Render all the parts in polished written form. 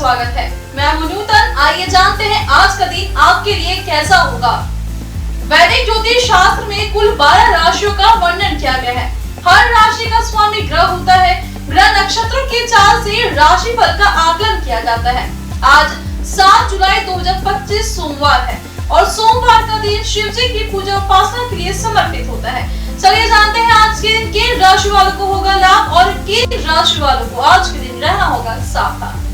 स्वागत है। मैं हूं नूतन। आइए जानते हैं आज का दिन आपके लिए कैसा होगा। वैदिक ज्योतिष शास्त्र में कुल 12 राशियों का वर्णन किया गया है। हर राशि का स्वामी ग्रह होता है। ग्रह नक्षत्रों की चाल से राशिफल का आकलन किया जाता है। आज 7 जुलाई 2025 सोमवार है और सोमवार का दिन शिव जी की पूजा उपासना के लिए समर्पित होता है। चलिए जानते हैं आज के दिन किन राशि वालों को होगा लाभ और किन राशि वालों को आज के दिन रहना होगा सावधान।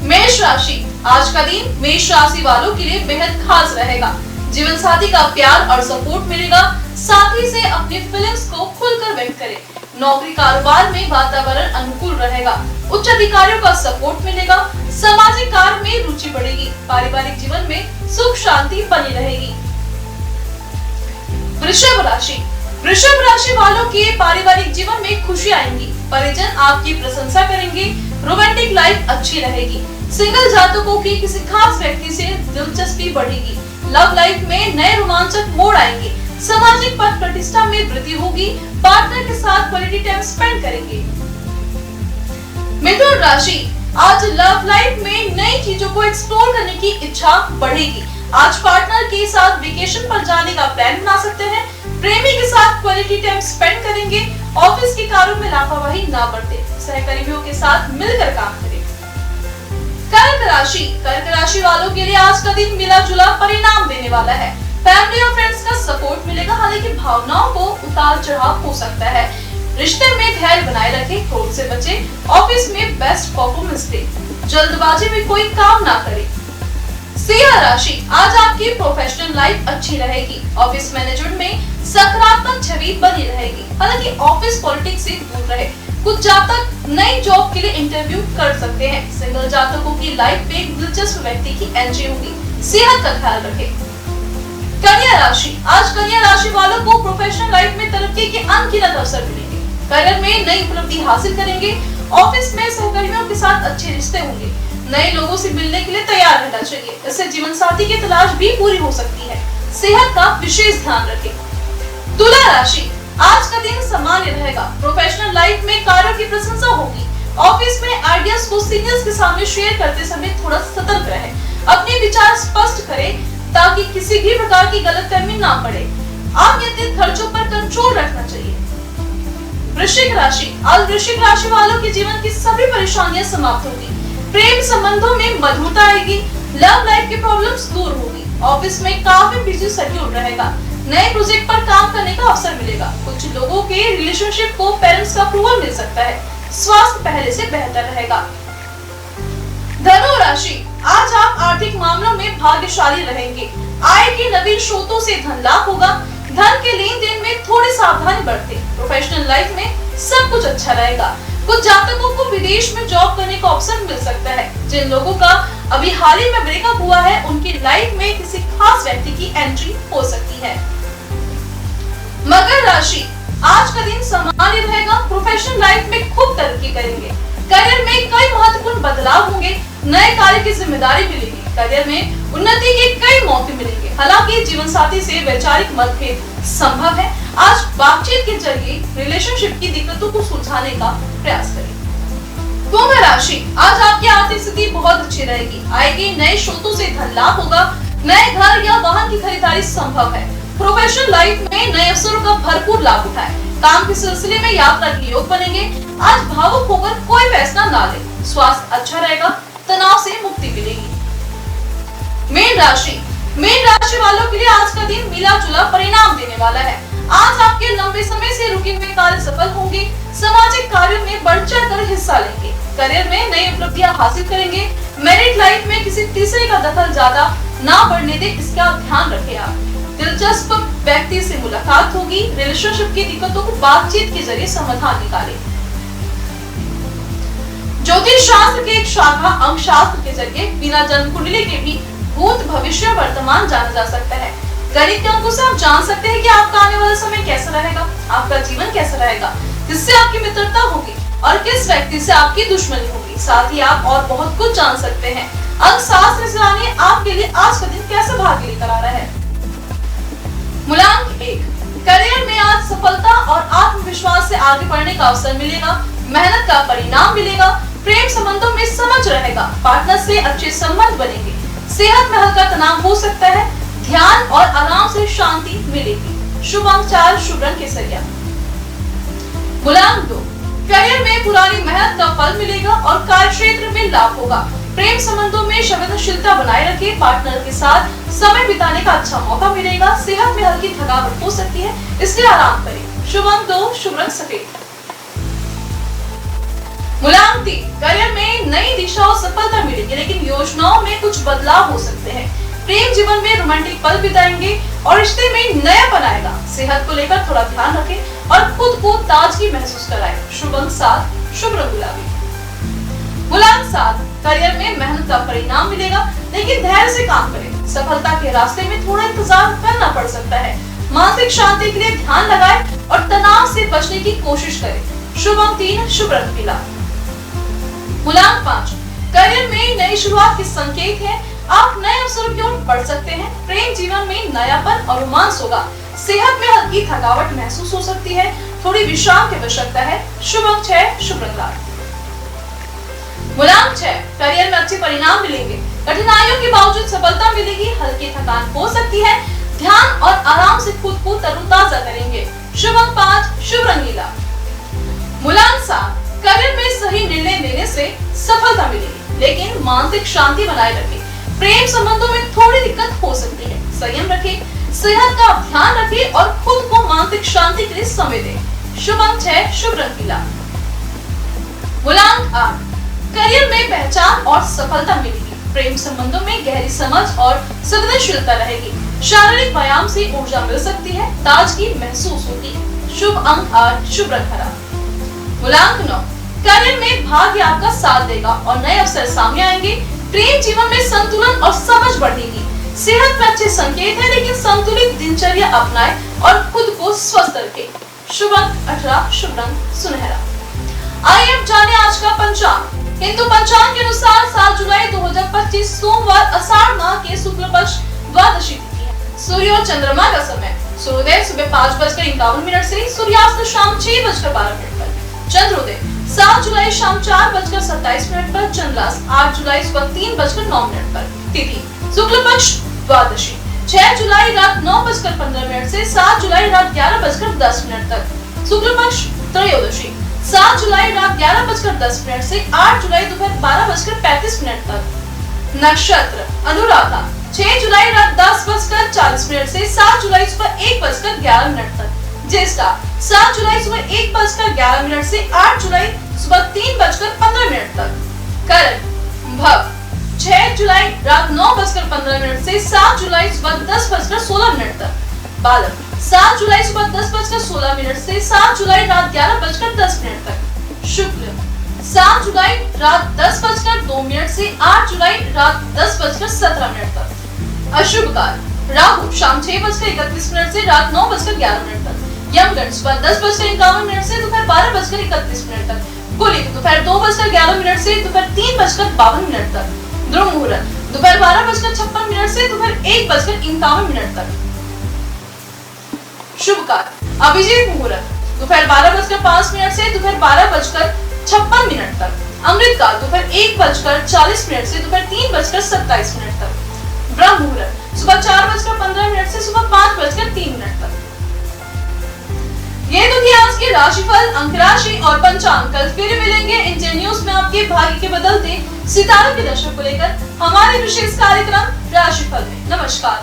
मेष राशि, आज का दिन मेष राशि वालों के लिए बेहद खास रहेगा। जीवन साथी का प्यार और सपोर्ट मिलेगा। साथी से अपनी फीलिंग्स को खुलकर व्यक्त करें। नौकरी कारोबार में वातावरण अनुकूल रहेगा। उच्च अधिकारियों का सपोर्ट मिलेगा। सामाजिक कार्य में रुचि बढ़ेगी। पारिवारिक जीवन में सुख शांति बनी रहेगी। वृषभ राशि, वृषभ राशि वालों के पारिवारिक जीवन में खुशी आएंगी। परिजन आपकी प्रशंसा करेंगे। रोमांटिक लाइफ अच्छी रहेगी। सिंगल जातकों की किसी खास व्यक्ति से दिलचस्पी बढ़ेगी। लव लाइफ में नए रोमांचक मोड़ आएंगे। सामाजिक पद प्रतिष्ठा में वृद्धि होगी। पार्टनर के साथ क्वालिटी टाइम स्पेंड करेंगे। मिथुन राशि, आज लव लाइफ में नई चीजों को एक्सप्लोर करने की इच्छा बढ़ेगी। आज पार्टनर के साथ वेकेशन पर जाने का प्लान बना सकते हैं। प्रेमी के साथ क्वालिटी टाइम स्पेंड करेंगे। ऑफिस के कार्यों में लापरवाही ना बरतें। सहकर्मियों के साथ मिलकर काम करें। कर्क राशि, कर्क राशि वालों के लिए आज का दिन मिला जुला परिणाम देने वाला है। फैमिली और फ्रेंड्स का सपोर्ट मिलेगा। हालांकि भावनाओं को उतार चढ़ाव हो सकता है। रिश्ते में धैर्य बनाए रखें। क्रोध से बचें। ऑफिस में बेस्ट परफॉर्मेंस दें। जल्दबाजी में कोई काम ना करें। सिंह राशि, आज आपकी प्रोफेशनल लाइफ अच्छी रहेगी। ऑफिस मैनेजमेंट में सकारात्मक छवि बनी रहेगी। हालांकि ऑफिस पॉलिटिक्स से दूर रहे। कुछ जातक नई जॉब के लिए इंटरव्यू कर सकते हैं। सिंगल जातकों की लाइफ में एक दिलचस्प व्यक्ति की एंट्री होगी। सेहत का ख्याल रखें। कन्या राशि, आज कन्या राशि वालों को प्रोफेशनल लाइफ में तरक्की के अनगिनत अवसर मिलेंगे। करियर में नई उपलब्धि हासिल करेंगे। ऑफिस में सहकर्मियों के साथ अच्छे रिश्ते होंगे। नए लोगों से मिलने के लिए तैयार रहना चाहिए। इससे जीवन साथी की तलाश भी पूरी हो सकती है। सेहत का विशेष ध्यान रखें। तुला राशि, आज का दिन सामान्य रहेगा। प्रोफेशनल लाइफ में कार्यों की प्रशंसा होगी। ऑफिस में आइडियाज को सीनियर्स के सामने शेयर करते समय थोड़ा सतर्क रहें। अपने विचार स्पष्ट करें ताकि किसी भी प्रकार की गलतफहमी ना पड़े। अनियंत्रित खर्चों पर कंट्रोल रखना चाहिए। वृश्चिक राशि, आज वृश्चिक राशि वालों के जीवन की सभी परेशानियां समाप्त होगी। प्रेम संबंधों में मधुरता आएगी। लव लाइफ की प्रॉब्लम्स दूर होगी। ऑफिस में काफी बिजी शेड्यूल रहेगा। नए प्रोजेक्ट पर काम करने का अवसर मिलेगा। कुछ लोगों के रिलेशनशिप को पेरेंट्स का अप्रूवल मिल सकता है। स्वास्थ्य पहले से बेहतर रहेगा। धनु राशि, आज आप आर्थिक मामलों में भाग्यशाली रहेंगे। आय के नवीन स्रोतों से धन लाभ होगा। धन के लेन देन में थोड़ी सावधानी बरतें। प्रोफेशनल लाइफ में सब कुछ अच्छा रहेगा। कुछ जातकों को विदेश में जॉब करने का ऑप्शन मिल सकता है। जिन लोगों का अभी हाल ही में ब्रेकअप हुआ है उनकी लाइफ में किसी खास व्यक्ति की एंट्री हो सकती है। मकर राशि, आज का दिन सामान्य रहेगा। प्रोफेशनल लाइफ में खूब तरक्की करेंगे। करियर में कई महत्वपूर्ण बदलाव होंगे। नए कार्य की जिम्मेदारी मिलेगी। करियर में उन्नति के कई मौके मिलेंगे। हालांकि जीवन साथी से वैचारिक मतभेद संभव है। आज बातचीत के जरिए रिलेशनशिप की दिक्कतों को सुलझाने का प्रयास करें। कुंभ राशि, आज आपकी आर्थिक स्थिति बहुत अच्छी रहेगी। आय के नए स्रोतों से धन लाभ होगा। नए घर या वाहन की खरीदारी संभव है। प्रोफेशनल लाइफ में नए अवसरों का भरपूर लाभ उठाएं। काम के सिलसिले में यात्रा के योग बनेंगे। आज भावुक होकर कोई फैसला ना लें। स्वास्थ्य अच्छा रहेगा। तनाव से मुक्ति मिलेगी। मीन राशि, मीन राशि वालों के लिए आज का दिन मिला जुला परिणाम देने वाला है। आज आपके लंबे समय से रुके हुए कार्य सफल होंगे। सामाजिक कार्यों में बढ़ चढ़कर हिस्सा लेंगे। करियर में नई उपलब्धियां हासिल करेंगे। मैरिड लाइफ में किसी तीसरे का दखल ज्यादा ना बढ़ने दें, इसका ध्यान रखें। आप दिलचस्प व्यक्ति से मुलाकात होगी। रिलेशनशिप की दिक्कतों को बातचीत के जरिए समाधान निकालें। ज्योतिष शास्त्र की एक शाखा अंक शास्त्र के जरिए बिना जन्म कुंडली के भी भूत भविष्य वर्तमान जाना जा सकता है। गणित के अंकों से आप जान सकते हैं कि आपका आने वाला समय कैसा रहेगा। आपका जीवन कैसा रहेगा। किससे आपकी मित्रता होगी और किस व्यक्ति से आपकी दुश्मनी होगी। साथ ही आप और बहुत कुछ जान सकते हैं। अंक शास्त्र से जानिए आपके लिए आज का दिन कैसा भाग्य लेकर आ रहा है। मूलांक 1, करियर में आज सफलता और आत्मविश्वास से आगे बढ़ने का अवसर मिलेगा। मेहनत का परिणाम मिलेगा। प्रेम संबंधों में समझ रहेगा, पार्टनर से अच्छे संबंध बनेंगे, सेहत में हल्का तनाव हो सकता है, ध्यान और आराम से शांति मिलेगी। शुभ अंक 4, शुभ रंग केसरिया। मूल अंक 2, करियर में पुरानी मेहनत का फल मिलेगा और कार्य क्षेत्र में लाभ होगा। प्रेम संबंधों में संवेदनशीलता बनाए रखें, पार्टनर के साथ समय बिताने का अच्छा मौका मिलेगा, सेहत में हल्की थकावट हो सकती है, इसलिए आराम करें। शुभ अंक 2, शुभ रंग सफेद। मूल अंक 3, करियर में नई दिशा और सफलता मिलेगी, लेकिन योजनाओं में कुछ बदलाव हो सकते हैं। प्रेम जीवन में रोमांटिक पल बिताएंगे और रिश्ते में नयापन आएगा। सेहत को लेकर थोड़ा ध्यान रखें और खुद को ताजगी महसूस कराएं। शुभ अंक 7, शुभ रंग गुलाबी। मूल अंक 7, करियर में मेहनत का परिणाम मिलेगा, लेकिन धैर्य से काम करें। सफलता के रास्ते में थोड़ा इंतजार करना पड़ सकता है। मानसिक शांति के लिए ध्यान लगाएं और तनाव से बचने की कोशिश करें। शुभ अंक 3, शुभ रंग पीला। मूल अंक 5, करियर में नई शुरुआत के संकेत हैं। आप नए अवसरों की ओर बढ़ सकते हैं। प्रेम जीवन में नयापन और रोमांस होगा। सेहत में हल्की थकावट महसूस हो सकती है, थोड़ी विश्राम की आवश्यकता है। शुभ अंक 6, शुभ रंग लाल। मूल अंक 6, करियर में अच्छे परिणाम मिलेंगे, कठिनाइयों के बावजूद सफलता मिलेगी, हल्की थकान हो सकती है, ध्यान और आराम से खुद को तरोताजा करेंगे। शुभ अंक 5, शुभ रंग नीला। मूल अंक 7, करियर में सही निर्णय लेने से सफलता मिलेगी, लेकिन मानसिक शांति बनाए रखें। प्रेम संबंधों में थोड़ी दिक्कत हो सकती है, संयम रखें, सेहत का ध्यान रखें और खुद को मानसिक शांति के लिए समय दें। शुभ अंक 6, शुभ रंग पीला। मूल अंक 8, करियर में पहचान और सफलता मिलेगी। प्रेम संबंधों में गहरी समझ और संवेदनशीलता रहेगी। शारीरिक व्यायाम से ऊर्जा मिल सकती है, ताजगी महसूस होती है। शुभ अंक 8, शुभ रंग हरा। मूल अंक 9, करियर में भाग्य आपका साथ देगा और नए अवसर सामने आएंगे। प्रेम जीवन में संतुलन और समझ बढ़ेगी। सेहत में अच्छे संकेत है, लेकिन संतुलित दिनचर्या अपनाएं और खुद को स्वस्थ रखें। शुभ अंक 18, शुभ रंग सुनहरा। आइए अब जाने आज का पंचांग। हिंदू पंचांग के अनुसार 7 जुलाई 2025 सोमवार आषाढ़ माह के शुक्ल पक्ष द्वादशी तिथि है। सूर्य और चंद्रमा का समय सूर्योदय सुबह 5:51 से सूर्यास्त शाम 6:12 पर। चंद्रोदय 7 जुलाई शाम 4:27 पर, चंद्रास्त 8 जुलाई सुबह 3:09 पर। तिथि शुक्ल पक्ष द्वादशी 6 जुलाई रात 9:15 से 7 जुलाई रात 11:10 तक। शुक्ल पक्ष त्रयोदशी 7 जुलाई रात 11:10 से 8 जुलाई दोपहर 12:35 तक। नक्षत्र अनुराधा 6 जुलाई रात 10:40 से 7 जुलाई सुबह 1:11 तक। ज्येष्ठा 7 जुलाई सुबह 1:11 से 8 जुलाई सुबह 3:15 तक। करण भव 6 जुलाई रात 9:15 से 7 जुलाई सुबह 10:16 तक। बालक 7 जुलाई सुबह 10:16 से 7 जुलाई रात 11:10 तक। शुक्ल 7 जुलाई रात 10:02 से 8 जुलाई रात 10:17 तक। अशुभ काल राहु शाम 6:31 से रात 9:11 तक। यमगंड सुबह 10:51 से दोपहर 12:31 तक। कुलिक दोपहर 2:11 से दोपहर 3:52 तक। ध्रुव मुहूर्त दोपहर 12:56 से दोपहर 1:51 तक। शुभ काल अभिजीत मुहूर्त दोपहर 12:05 से दोपहर 12:56 तक। अमृत काल दोपहर 1:40 से दोपहर 3:27 तक। ब्रह्म मुहूर्त सुबह 4:15 से सुबह 5:03 तक। ये तो थी आज के राशिफल, अंक राशि और पंचांग। कल फिर मिलेंगे इंडियन न्यूज में आपके भाग्य के बदलते सितारों की दशा को लेकर हमारे विशेष कार्यक्रम राशिफल में। नमस्कार।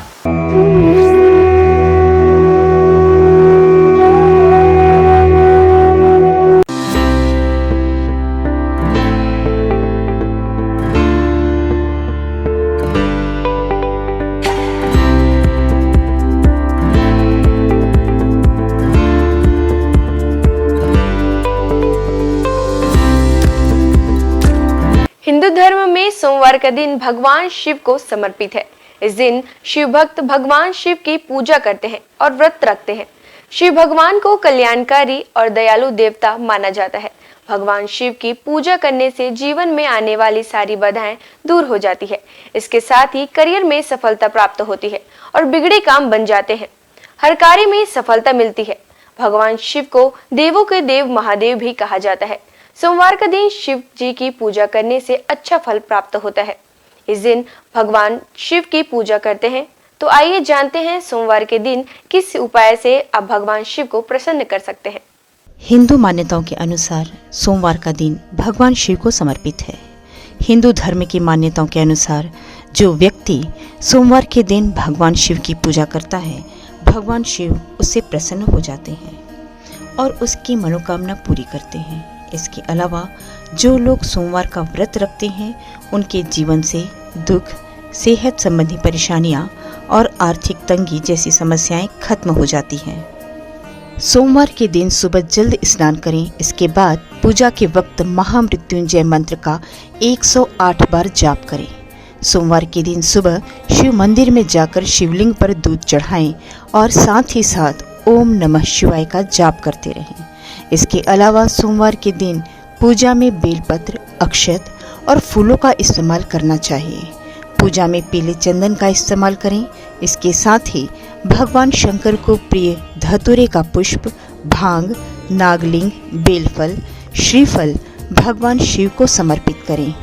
हिंदू धर्म में सोमवार का दिन भगवान शिव को समर्पित है। इस दिन शिव भक्त भगवान शिव की पूजा करते हैं और व्रत रखते हैं। शिव भगवान को कल्याणकारी और दयालु देवता माना जाता है। भगवान शिव की पूजा करने से जीवन में आने वाली सारी बाधाएं दूर हो जाती है। इसके साथ ही करियर में सफलता प्राप्त होती है और बिगड़े काम बन जाते हैं। हर कार्य में सफलता मिलती है। भगवान शिव को देवों के देव महादेव भी कहा जाता है। सोमवार का दिन शिव जी की पूजा करने से अच्छा फल प्राप्त होता है। इस दिन भगवान शिव की पूजा करते हैं। तो आइए जानते हैं सोमवार के दिन किस उपाय से आप भगवान शिव को प्रसन्न कर सकते हैं। हिंदू मान्यताओं के अनुसार सोमवार का दिन भगवान शिव को समर्पित है। हिंदू धर्म की मान्यताओं के अनुसार जो व्यक्ति सोमवार के दिन भगवान शिव की पूजा करता है, भगवान शिव उससे प्रसन्न हो जाते हैं और उसकी मनोकामना पूरी करते हैं। इसके अलावा जो लोग सोमवार का व्रत रखते हैं, उनके जीवन से दुख, सेहत संबंधी परेशानियां और आर्थिक तंगी जैसी समस्याएं खत्म हो जाती हैं। सोमवार के दिन सुबह जल्द स्नान करें। इसके बाद पूजा के वक्त महामृत्युंजय मंत्र का 108 बार जाप करें। सोमवार के दिन सुबह शिव मंदिर में जाकर शिवलिंग पर दूध चढ़ाएं और साथ ही साथ ओम नमः शिवाय का जाप करते रहें। इसके अलावा सोमवार के दिन पूजा में बेलपत्र, अक्षत और फूलों का इस्तेमाल करना चाहिए। पूजा में पीले चंदन का इस्तेमाल करें। इसके साथ ही भगवान शंकर को प्रिय धतूरे का पुष्प, भांग, नागलिंग, बेलफल, श्रीफल भगवान शिव को समर्पित करें।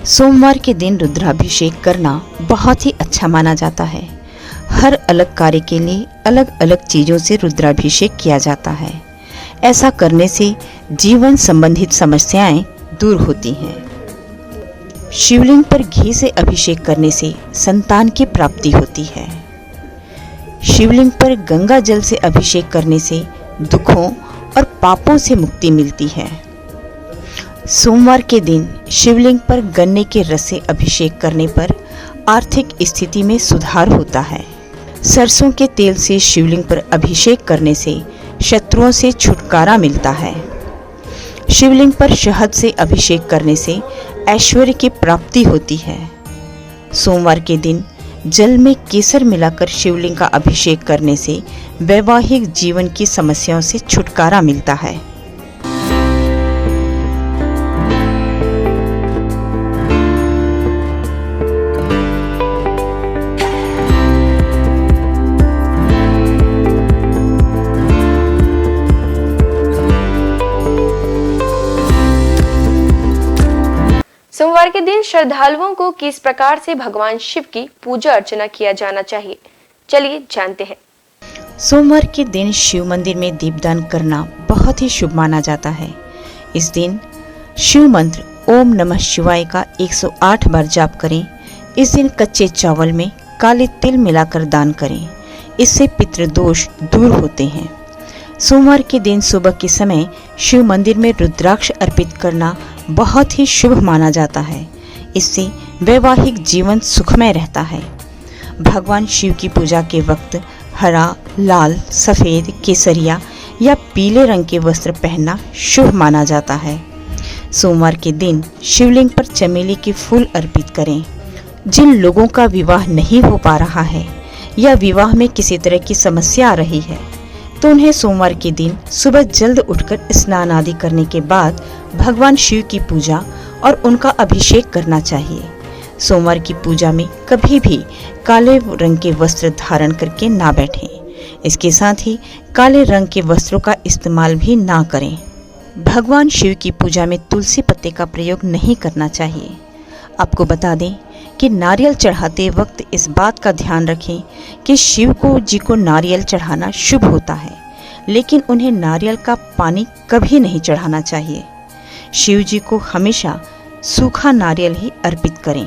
सोमवार के दिन रुद्राभिषेक करना बहुत ही अच्छा माना जाता है। हर अलग कार्य के लिए अलग अलग चीजों से रुद्राभिषेक किया जाता है। ऐसा करने से जीवन संबंधित समस्याएं दूर होती हैं। शिवलिंग पर घी से अभिषेक करने से संतान की प्राप्ति होती है। शिवलिंग पर गंगा जल से अभिषेक करने से दुखों और पापों से मुक्ति मिलती है। सोमवार के दिन शिवलिंग पर गन्ने के रस से अभिषेक करने पर आर्थिक स्थिति में सुधार होता है। सरसों के तेल से शिवलिंग पर अभिषेक करने से शत्रुओं से छुटकारा मिलता है। शिवलिंग पर शहद से अभिषेक करने से ऐश्वर्य की प्राप्ति होती है। सोमवार के दिन जल में केसर मिलाकर शिवलिंग का अभिषेक करने से वैवाहिक जीवन की समस्याओं से छुटकारा मिलता है। सोमवार के दिन श्रद्धालुओं को किस प्रकार से भगवान शिव की पूजा अर्चना किया जाना चाहिए, चलिए जानते हैं। सोमवार के दिन शिव मंदिर में दीपदान करना बहुत ही शुभ माना जाता है। इस दिन शिव मंत्र ओम नमः शिवाय का 108 बार जाप करें। इस दिन कच्चे चावल में काले तिल मिलाकर दान करें। इससे पितृदोष दूर होते हैं। सोमवार के दिन सुबह के समय शिव मंदिर में रुद्राक्ष अर्पित करना बहुत ही शुभ माना जाता है। इससे वैवाहिक जीवन सुखमय रहता है। भगवान शिव की पूजा के वक्त हरा, लाल, सफ़ेद, केसरिया या पीले रंग के वस्त्र पहनना शुभ माना जाता है। सोमवार के दिन शिवलिंग पर चमेली के फूल अर्पित करें। जिन लोगों का विवाह नहीं हो पा रहा है या विवाह में किसी तरह की समस्या आ रही है, तो उन्हें सोमवार के दिन सुबह जल्द उठकर स्नान आदि करने के बाद भगवान शिव की पूजा और उनका अभिषेक करना चाहिए। सोमवार की पूजा में कभी भी काले रंग के वस्त्र धारण करके ना बैठें। इसके साथ ही काले रंग के वस्त्रों का इस्तेमाल भी ना करें। भगवान शिव की पूजा में तुलसी पत्ते का प्रयोग नहीं करना चाहिए। आपको बता दें कि नारियल चढ़ाते वक्त इस बात का ध्यान रखें कि शिव जी को नारियल चढ़ाना शुभ होता है, लेकिन उन्हें नारियल का पानी कभी नहीं चढ़ाना चाहिए। शिव जी को हमेशा सूखा नारियल ही अर्पित करें।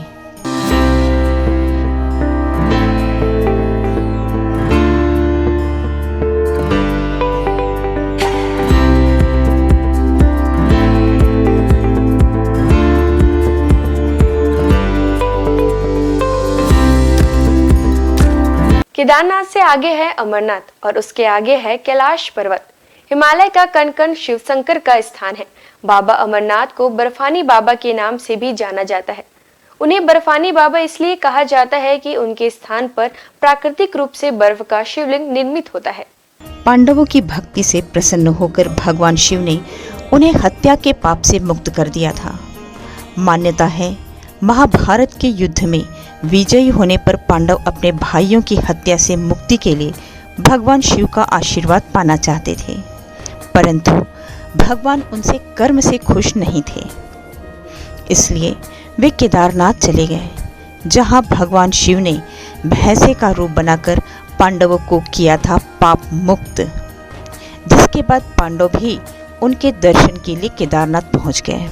केदारनाथ से आगे है अमरनाथ और उसके आगे है कैलाश पर्वत। हिमालय का कण कण शिव शंकर का स्थान है। बाबा अमरनाथ को बर्फानी बाबा के नाम से भी जाना जाता है। उन्हें बर्फानी बाबा इसलिए कहा जाता है कि उनके स्थान पर प्राकृतिक रूप से बर्फ का शिवलिंग निर्मित होता है। पांडवों की भक्ति से प्रसन्न होकर भगवान शिव ने उन्हें हत्या के पाप से मुक्त कर दिया था। मान्यता है महाभारत के युद्ध में विजयी होने पर पांडव अपने भाइयों की हत्या से मुक्ति के लिए भगवान शिव का आशीर्वाद पाना चाहते थे, परंतु भगवान उनसे कर्म से खुश नहीं थे, इसलिए वे केदारनाथ चले गए, जहां भगवान शिव ने भैंसे का रूप बनाकर पांडवों को किया था पाप मुक्त। जिसके बाद पांडव भी उनके दर्शन के लिए केदारनाथ पहुंच गए।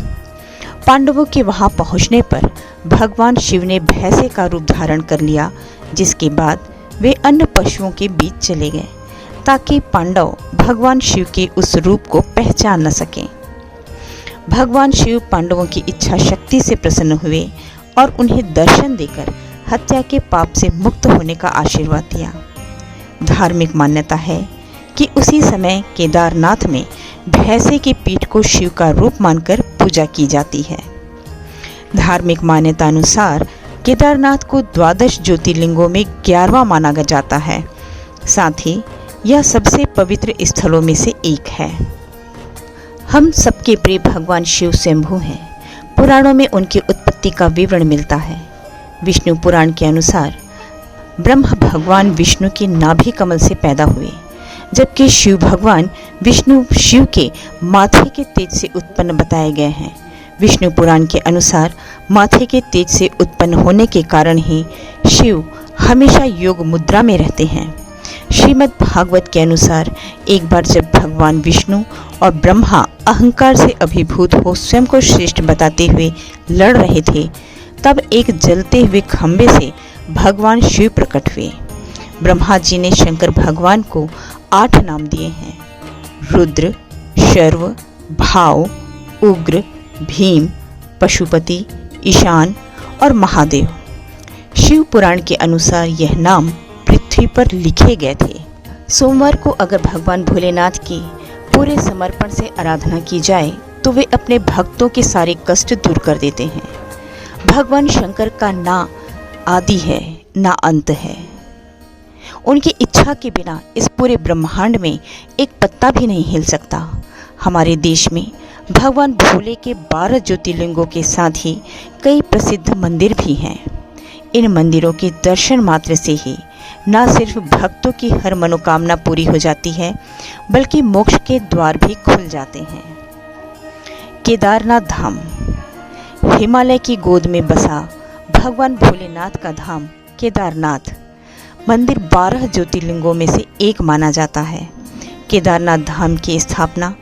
पांडवों के वहां पहुंचने पर भगवान शिव ने भैंसे का रूप धारण कर लिया, जिसके बाद वे अन्य पशुओं के बीच चले गए ताकि पांडव भगवान शिव के उस रूप को पहचान न सकें। भगवान शिव पांडवों की इच्छा शक्ति से प्रसन्न हुए और उन्हें दर्शन देकर हत्या के पाप से मुक्त होने का आशीर्वाद दिया। धार्मिक मान्यता है कि उसी समय केदारनाथ में भैंसे की पीठ को शिव का रूप मानकर पूजा की जाती है। धार्मिक मान्यता अनुसार केदारनाथ को 12 ज्योतिर्लिंगों में 11वां माना जाता है। साथ ही यह सबसे पवित्र स्थलों में से एक है। हम सबके प्रिय भगवान शिव स्वयंभू हैं। पुराणों में उनकी उत्पत्ति का विवरण मिलता है। विष्णु पुराण के अनुसार ब्रह्मा भगवान विष्णु के नाभि कमल से पैदा हुए, जबकि शिव भगवान विष्णु शिव के माथे के तेज से उत्पन्न बताए गए हैं। विष्णु पुराण के अनुसार माथे के तेज से उत्पन्न होने के कारण ही शिव हमेशा योग मुद्रा में रहते हैं। श्रीमद् भागवत के अनुसार एक बार जब भगवान विष्णु और ब्रह्मा अहंकार से अभिभूत हो स्वयं को श्रेष्ठ बताते हुए लड़ रहे थे, तब एक जलते हुए खंभे से भगवान शिव प्रकट हुए। ब्रह्मा जी ने शंकर भगवान को 8 नाम दिए हैं: रुद्र, शर्व, भाव, उग्र, भीम, पशुपति, ईशान और महादेव। शिव पुराण के अनुसार यह नाम पृथ्वी पर लिखे गए थे। सोमवार को अगर भगवान भोलेनाथ की पूरे समर्पण से आराधना की जाए तो वे अपने भक्तों के सारे कष्ट दूर कर देते हैं। भगवान शंकर का ना आदि है ना अंत है। उनकी इच्छा के बिना इस पूरे ब्रह्मांड में एक पत्ता भी नहीं हिल सकता। हमारे देश में भगवान भोले के 12 ज्योतिर्लिंगों के साथ ही कई प्रसिद्ध मंदिर भी हैं। इन मंदिरों के दर्शन मात्र से ही न सिर्फ भक्तों की हर मनोकामना पूरी हो जाती है, बल्कि मोक्ष के द्वार भी खुल जाते हैं। केदारनाथ धाम हिमालय की गोद में बसा भगवान भोलेनाथ का धाम केदारनाथ मंदिर 12 ज्योतिर्लिंगों में से एक माना जाता है। केदारनाथ धाम की स्थापना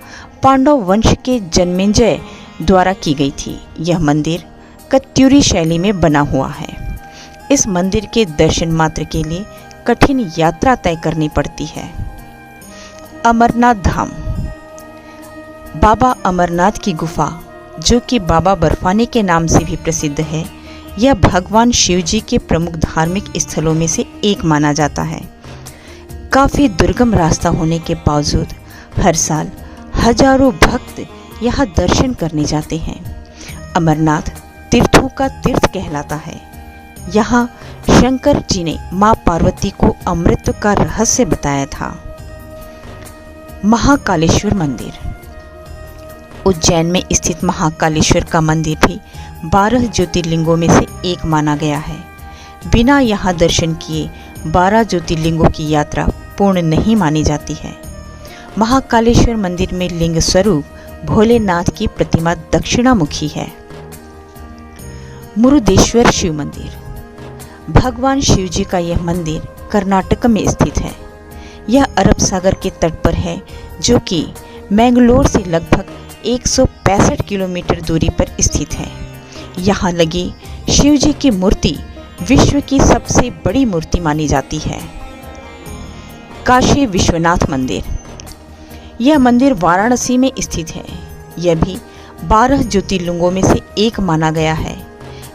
पांडव वंश के जन्मेजय द्वारा की गई थी। यह मंदिर कत्यूरी शैली में बना हुआ है। इस मंदिर के दर्शन मात्र के लिए कठिन यात्रा तय करनी पड़ती है। अमरनाथ धाम बाबा अमरनाथ की गुफा, जो कि बाबा बर्फानी के नाम से भी प्रसिद्ध है, यह भगवान शिव जी के प्रमुख धार्मिक स्थलों में से एक माना जाता है। काफ़ी दुर्गम रास्ता होने के बावजूद हर साल हजारों भक्त यहाँ दर्शन करने जाते हैं। अमरनाथ तीर्थों का तीर्थ कहलाता है। यहाँ शंकर जी ने माँ पार्वती को अमृत का रहस्य बताया था। महाकालेश्वर मंदिर उज्जैन में स्थित महाकालेश्वर का मंदिर भी 12 ज्योतिर्लिंगों में से एक माना गया है। बिना यहाँ दर्शन किए 12 ज्योतिर्लिंगों की यात्रा पूर्ण नहीं मानी जाती है। महाकालेश्वर मंदिर में लिंग स्वरूप भोलेनाथ की प्रतिमा दक्षिणामुखी है। मुरुदेश्वर शिव मंदिर भगवान शिव जी का यह मंदिर कर्नाटक में स्थित है। यह अरब सागर के तट पर है, जो कि मैंगलोर से लगभग 165 किलोमीटर दूरी पर स्थित है। यहाँ लगी शिव जी की मूर्ति विश्व की सबसे बड़ी मूर्ति मानी जाती है। काशी विश्वनाथ मंदिर यह मंदिर वाराणसी में स्थित है। यह भी 12 ज्योतिर्लिंगों में से एक माना गया है।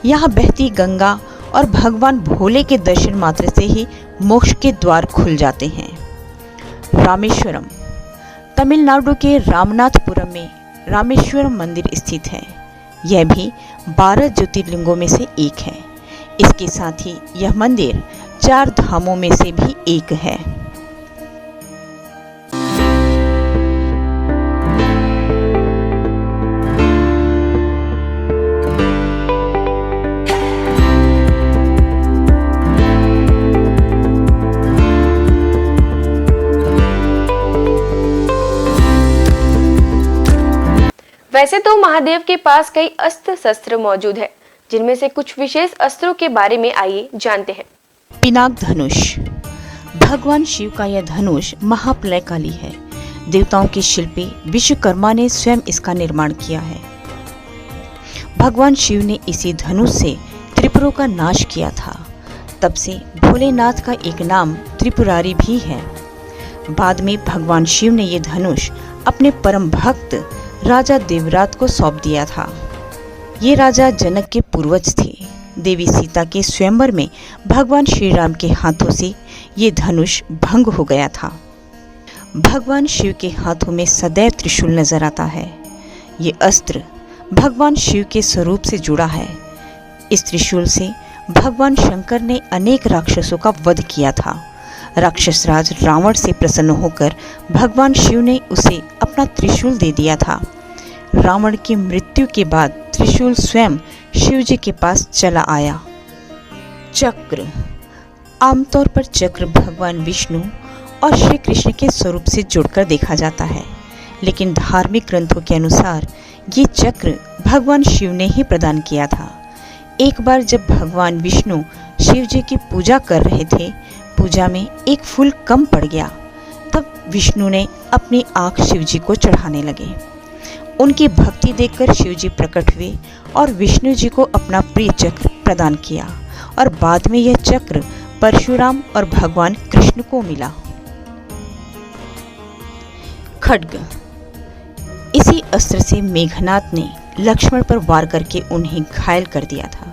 यहाँ बहती गंगा और भगवान भोले के दर्शन मात्र से ही मोक्ष के द्वार खुल जाते हैं। रामेश्वरम तमिलनाडु के रामनाथपुरम में रामेश्वरम मंदिर स्थित है। यह भी 12 ज्योतिर्लिंगों में से एक है। इसके साथ ही यह मंदिर 4 धामों में से भी एक है। वैसे तो महादेव के पास कई अस्त्र शस्त्र मौजूद है, जिनमें से कुछ विशेष अस्त्रों के बारे में आइए जानते हैं। पिनाक धनुष। भगवान शिव का यह धनुष महाप्रलयकाली है। देवताओं के शिल्पी विश्वकर्मा ने स्वयं इसका निर्माण किया है। भगवान शिव ने इसी धनुष से त्रिपुरों का नाश किया था। तब से भोलेनाथ का एक नाम त्रिपुरारी भी है। बाद में भगवान शिव ने ये धनुष अपने परम भक्त राजा देवरात को सौंप दिया था। ये राजा जनक के पूर्वज थे। देवी सीता के स्वयंवर में भगवान श्री राम के हाथों से ये धनुष भंग हो गया था। भगवान शिव के हाथों में सदैव त्रिशूल नजर आता है। ये अस्त्र भगवान शिव के स्वरूप से जुड़ा है। इस त्रिशूल से भगवान शंकर ने अनेक राक्षसों का वध किया था। राक्षस राज रावण से प्रसन्न होकर भगवान शिव ने उसे अपना त्रिशूल दे दिया था। रावण की मृत्यु के बाद त्रिशूल स्वयं शिव जी के पास चला आया। चक्र। आमतौर पर चक्र भगवान विष्णु और श्री कृष्ण के स्वरूप से जुड़कर देखा जाता है, लेकिन धार्मिक ग्रंथों के अनुसार ये चक्र भगवान शिव ने ही प्रदान किया था। एक बार जब भगवान विष्णु शिव जी की पूजा कर रहे थे, पूजा में एक फूल कम पड़ गया। तब विष्णु ने अपनी आंख शिव जी को चढ़ाने लगे। उनकी भक्ति देखकर शिव जी प्रकट हुए और विष्णु जी को अपना प्रिय चक्र प्रदान किया और बाद में यह चक्र परशुराम और भगवान कृष्ण को मिला। खड्ग। इसी अस्त्र से मेघनाद ने लक्ष्मण पर वार करके उन्हें घायल कर दिया था।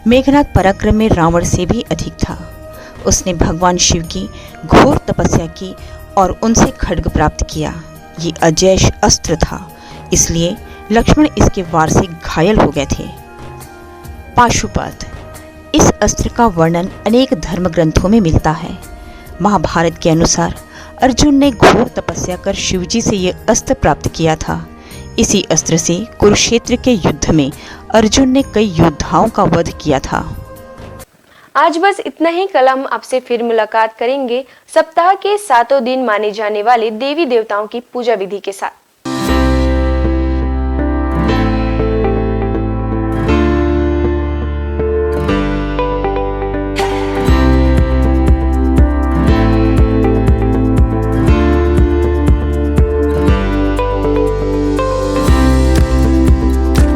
मेघनाद पराक्रम में रावण से भी अधिक था। उसने भगवान शिव की घोर तपस्या की और उनसे खड्ग प्राप्त किया। ये अजैश अस्त्र था, इसलिए लक्ष्मण इसके वार से घायल हो गए थे। पाशुपत। इस अस्त्र का वर्णन अनेक धर्म ग्रंथों में मिलता है। महाभारत के अनुसार अर्जुन ने घोर तपस्या कर शिवजी से यह अस्त्र प्राप्त किया था। इसी अस्त्र से कुरुक्षेत्र के युद्ध में अर्जुन ने कई योद्धाओं का वध किया था। आज बस इतना ही। कल हम आपसे फिर मुलाकात करेंगे सप्ताह के 7 दिन माने जाने वाले देवी देवताओं की पूजा विधि के साथ।